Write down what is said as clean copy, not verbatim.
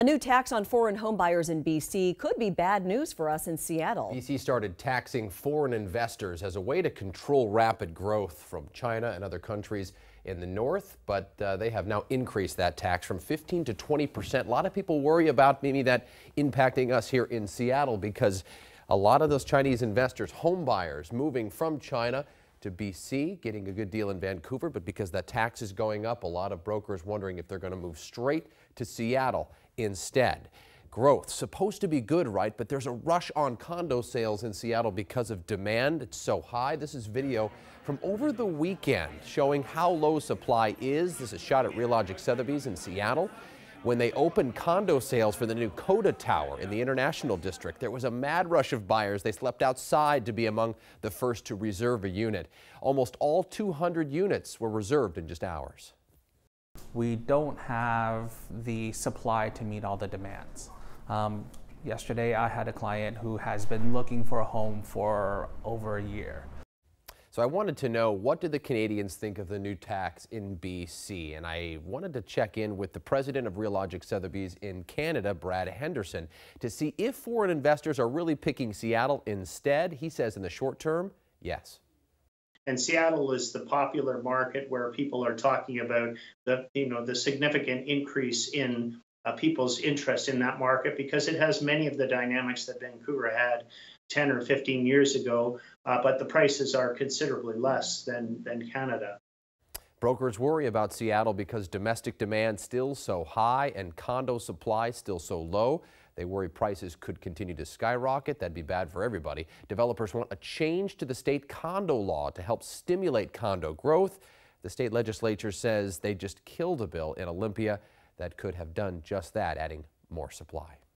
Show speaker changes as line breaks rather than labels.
A new tax on foreign homebuyers in BC could be bad news for us in Seattle.
BC started taxing foreign investors as a way to control rapid growth from China and other countries in the north, but they have now increased that tax from 15 to 20%. A lot of people worry about maybe that impacting us here in Seattle because a lot of those Chinese investors, home buyers, moving from China to BC, getting a good deal in Vancouver, but because that tax is going up, a lot of brokers wondering if they're going to move straight to Seattle instead. Growth supposed to be good, right? But there's a rush on condo sales in Seattle because of demand. It's so high. This is video from over the weekend showing how low supply is. This is shot at Realogic Sotheby's in Seattle. When they opened condo sales for the new Coda Tower in the International District, there was a mad rush of buyers. They slept outside to be among the first to reserve a unit. Almost all 200 units were reserved in just hours.
We don't have the supply to meet all the demands. Yesterday, I had a client who has been looking for a home for over a year.
So I wanted to know, what do the Canadians think of the new tax in BC? And I wanted to check in with the president of Realogic Sotheby's in Canada, Brad Henderson, to see if foreign investors are really picking Seattle instead. He says in the short term, yes.
And Seattle is the popular market where people are talking about the significant increase in people's interest in that market because it has many of the dynamics that Vancouver had 10 or 15 years ago, but the prices are considerably less than Canada.
Brokers worry about Seattle because domestic demand still so high and condo supply still so low. They worry prices could continue to skyrocket. That'd be bad for everybody. Developers want a change to the state condo law to help stimulate condo growth. The state legislature says they just killed a bill in Olympia that could have done just that, adding more supply.